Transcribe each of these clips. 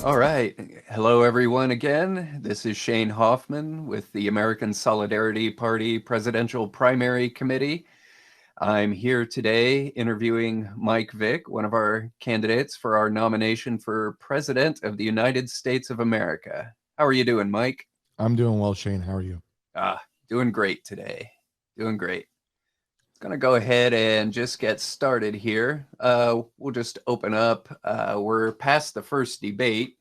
All right. Hello, everyone, again. This is Shane Hoffman with the American Solidarity Party Presidential Primary Committee. I'm here today interviewing Mike Vick, one of our candidates for our nomination for President of the United States of America. How are you doing, Mike? I'm doing well, Shane. How are you? Doing great today. Doing great. Gonna go ahead and just get started here. We'll just open up. We're past the first debate.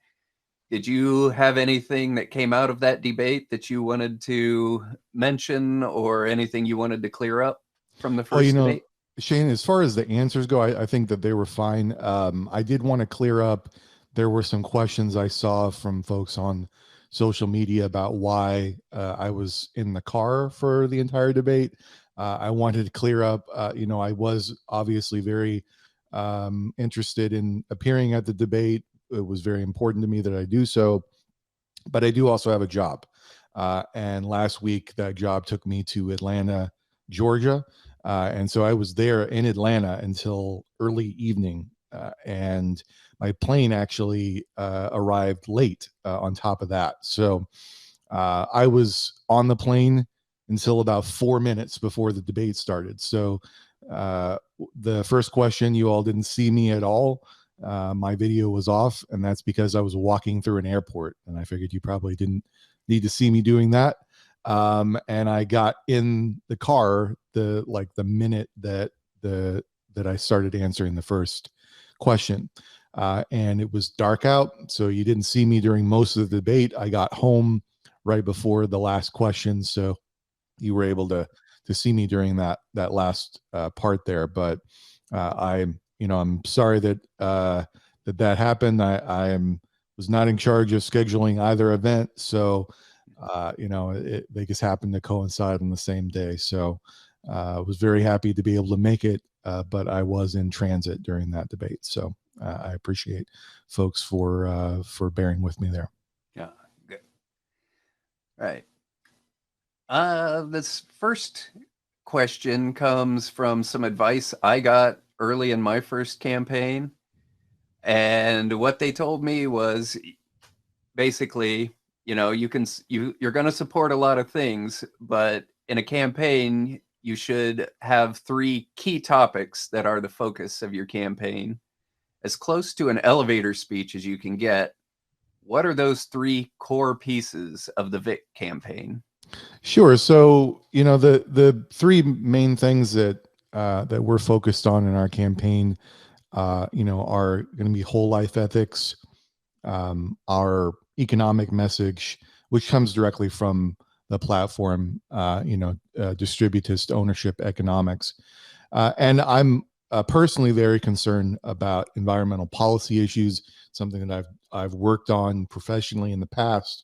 Did you have anything that came out of that debate that you wanted to mention or anything you wanted to clear up from the Well, first debate? Shane, as far as the answers go, I think that they were fine. I did want to clear up. There were some questions I saw from folks on social media about why I was in the car for the entire debate. I wanted to clear up. I was obviously very interested in appearing at the debate. It was very important to me that I do so, but I do also have a job. And last week, that job took me to Atlanta, Georgia. And so I was there in Atlanta until early evening. And my plane actually arrived late on top of that. So I was on the plane until about 4 minutes before the debate started. So the first question, you all didn't see me at all. My video was off, and that's because I was walking through an airport, and I figured you probably didn't need to see me doing that. And I got in the car the minute that I started answering the first question. And it was dark out, so you didn't see me during most of the debate. I got home right before the last question, so you were able to see me during that last part there. But I'm sorry that that happened. I was not in charge of scheduling either event, so they just happened to coincide on the same day. So I was very happy to be able to make it, but I was in transit during that debate. So I appreciate folks for bearing with me there. Yeah, good. Right. This first question comes from some advice I got early in my first campaign. And what they told me was basically, you're going to support a lot of things, but in a campaign, you should have three key topics that are the focus of your campaign, as close to an elevator speech as you can get. What are those three core pieces of the Vic campaign? Sure. So, the three main things that we're focused on in our campaign, are going to be whole life ethics, our economic message, which comes directly from the platform, distributist ownership economics. And I'm personally very concerned about environmental policy issues, something that I've worked on professionally in the past.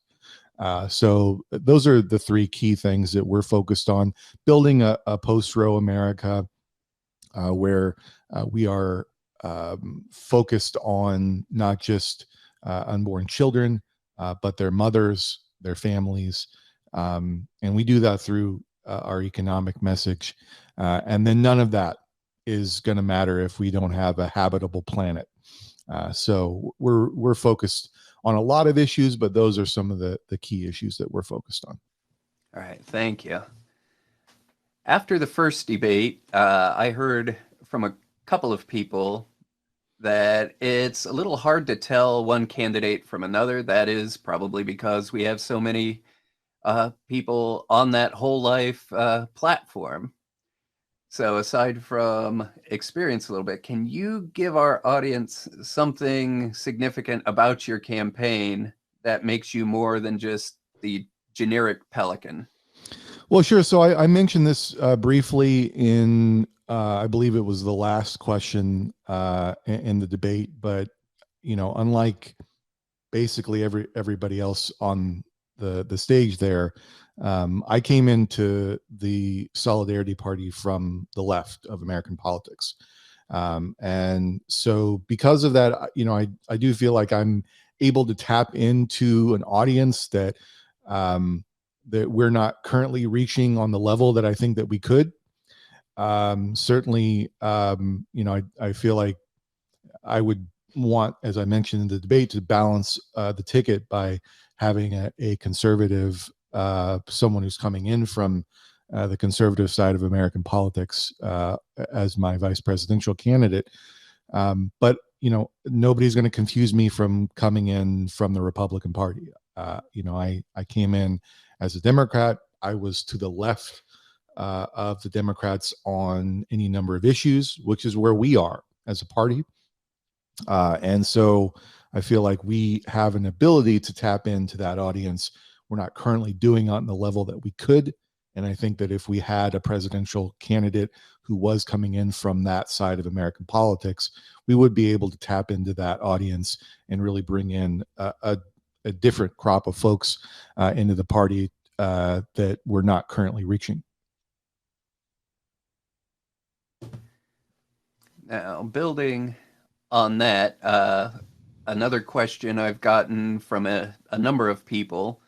So those are the three key things that we're focused on: building a post-Roe America, where we are focused on not just unborn children, but their mothers, their families. And we do that through our economic message. And then none of that is going to matter if we don't have a habitable planet. So we're focused on a lot of issues, but those are some of the key issues that we're focused on. All right, thank you. After the first debate, I heard from a couple of people that it's a little hard to tell one candidate from another. That is probably because we have so many people on that whole life platform. So, aside from experience a little bit, can you give our audience something significant about your campaign that makes you more than just the generic pelican? Well, sure. So I mentioned this briefly in, I believe it was the last question in the debate, but unlike basically everybody else on the stage there, I came into the Solidarity Party from the left of American politics, and so because of that, I do feel like I'm able to tap into an audience that we're not currently reaching on the level that I think that we could. Certainly, I feel like I would want, as I mentioned in the debate, to balance the ticket by having a conservative, someone who's coming in from the conservative side of American politics as my vice presidential candidate. But nobody's going to confuse me from coming in from the Republican Party. I came in as a Democrat. I was to the left of the Democrats on any number of issues, which is where we are as a party. And so I feel like we have an ability to tap into that audience. We're not currently doing it on the level that we could. And I think that if we had a presidential candidate who was coming in from that side of American politics, we would be able to tap into that audience and really bring in a different crop of folks into the party that we're not currently reaching. Now, building on that, another question I've gotten from a number of people,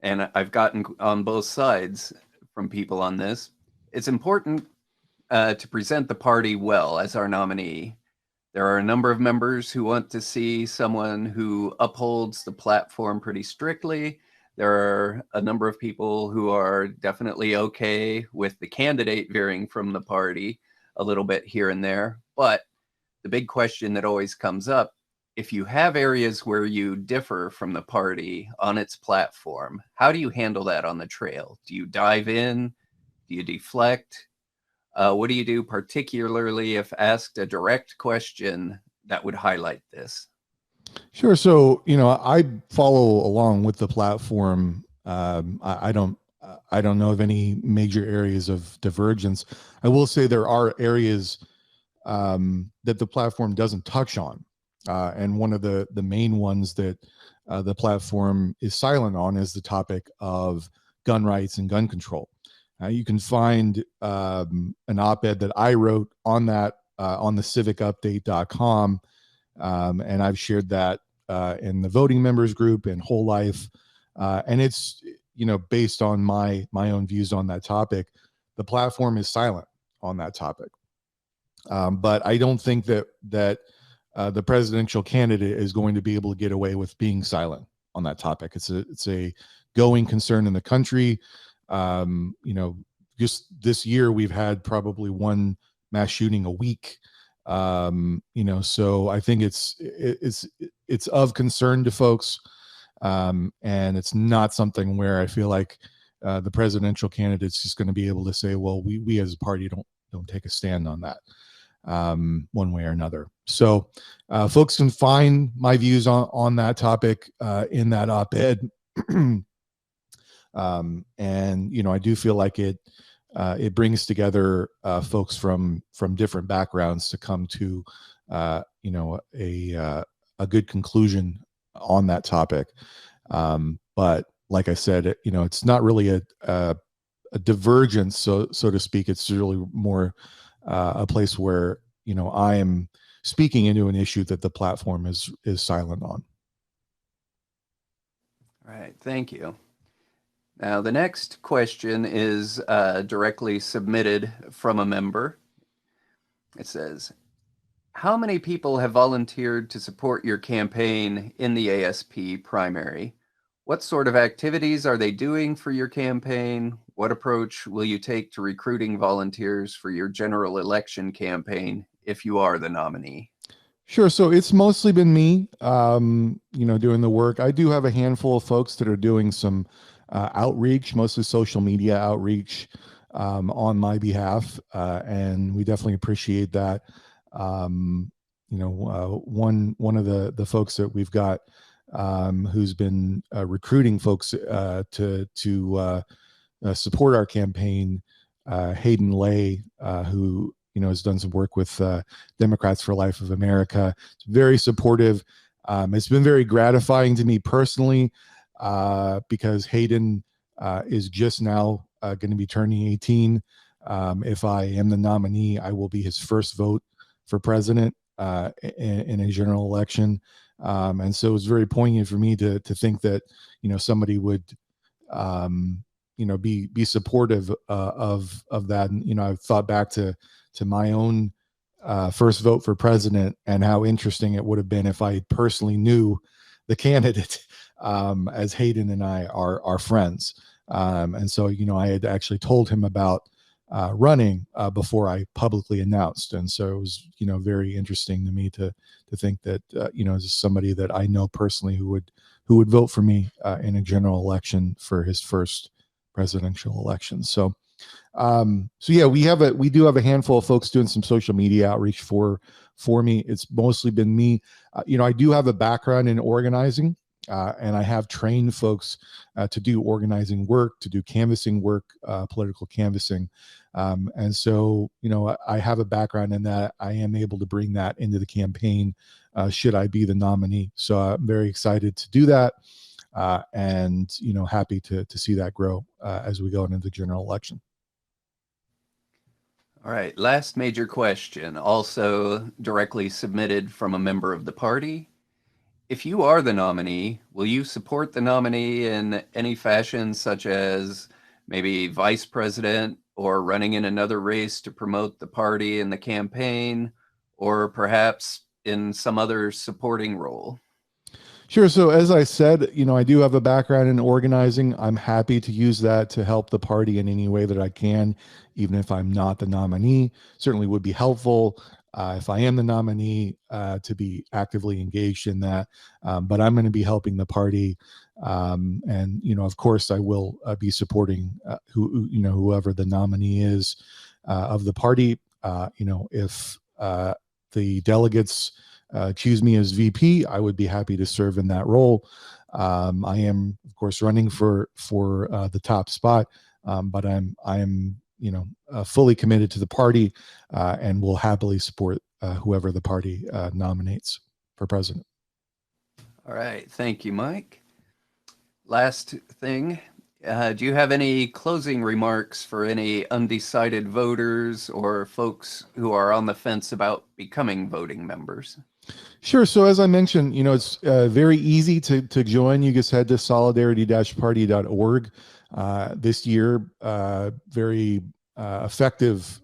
and I've gotten on both sides from people on this. It's important to present the party well as our nominee. There are a number of members who want to see someone who upholds the platform pretty strictly. There are a number of people who are definitely okay with the candidate veering from the party a little bit here and there. But the big question that always comes up, if you have areas where you differ from the party on its platform, how do you handle that on the trail? Do you dive in? Do you deflect? What do you do, particularly if asked a direct question that would highlight this? Sure. So, I follow along with the platform. I don't know of any major areas of divergence. I will say there are areas that the platform doesn't touch on. And one of the main ones that the platform is silent on is the topic of gun rights and gun control. You can find an op-ed that I wrote on that on the civicupdate.com. And I've shared that in the voting members group and Whole Life. And it's, based on my own views on that topic. The platform is silent on that topic. But I don't think that the presidential candidate is going to be able to get away with being silent on that topic. It's a going concern in the country. Just this year we've had probably one mass shooting a week. So I think it's of concern to folks. And it's not something where I feel like the presidential candidate's just going to be able to say, well, we as a party don't take a stand on that one way or another. So folks can find my views on that topic in that op-ed. And I do feel like it brings together folks from different backgrounds to come to a good conclusion on that topic. But like I said, it's not really a divergence, so to speak. It's really more a place where I am speaking into an issue that the platform is silent on. All right, thank you. Now, the next question is directly submitted from a member. It says, how many people have volunteered to support your campaign in the ASP primary? What sort of activities are they doing for your campaign? What approach will you take to recruiting volunteers for your general election campaign if you are the nominee? Sure. So it's mostly been me, doing the work. I do have a handful of folks that are doing some outreach, mostly social media outreach on my behalf. And we definitely appreciate that. One of the folks that we've got who's been recruiting folks to support our campaign, Hayden Lay, who has done some work with Democrats for Life of America. It's very supportive. It's been very gratifying to me personally because Hayden is just now going to be turning 18. If I am the nominee, I will be his first vote for president in a general election. And so it's very poignant for me to think that, somebody would, be supportive of that. And, I've thought back to my own first vote for president, and how interesting it would have been if I personally knew the candidate, as Hayden and I are friends. And so, I had actually told him about running before I publicly announced. And so it was, very interesting to me to think that, this is somebody that I know personally who would vote for me in a general election for his first presidential election. So yeah, we do have a handful of folks doing some social media outreach for me. It's mostly been me. I do have a background in organizing, and I have trained folks to do organizing work, to do canvassing work, political canvassing. And so, I have a background in that. I am able to bring that into the campaign should I be the nominee. So I'm very excited to do that, and happy to see that grow as we go into the general election. All right, last major question, also directly submitted from a member of the party. If you are the nominee, will you support the nominee in any fashion, such as maybe vice president or running in another race to promote the party in the campaign, or perhaps in some other supporting role? Sure. So as I said, I do have a background in organizing. I'm happy to use that to help the party in any way that I can, even if I'm not the nominee. Certainly would be helpful if I am the nominee to be actively engaged in that. But I'm going to be helping the party, and of course, I will be supporting whoever the nominee is of the party. If the delegates choose me as VP, I would be happy to serve in that role. I am, of course, running for the top spot, but I'm fully committed to the party, and will happily support whoever the party nominates for president. All right, thank you, Mike. Last thing, do you have any closing remarks for any undecided voters or folks who are on the fence about becoming voting members? Sure. So as I mentioned, it's very easy to join. You just head to solidarity-party.org. This year, very effective,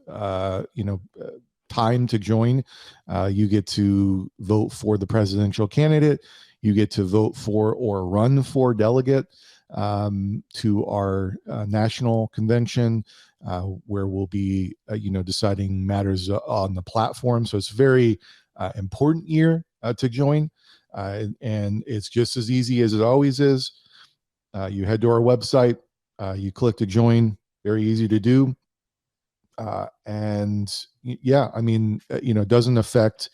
time to join. You get to vote for the presidential candidate. You get to vote for or run for delegate to our national convention, where we'll be, deciding matters on the platform. So it's very important year to join, and it's just as easy as it always is. You head to our website, you click to join, very easy to do, and yeah, I mean, it doesn't affect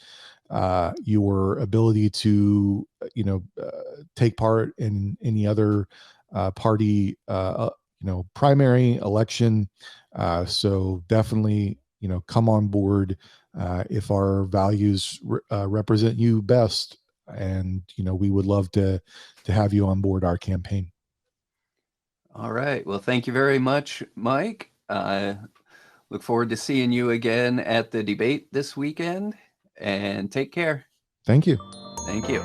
your ability to take part in any other party primary election. So definitely come on board if our values represent you best, and we would love to have you on board our campaign. All right. Well, thank you very much, Mike. Look forward to seeing you again at the debate this weekend, and take care. Thank you. Thank you.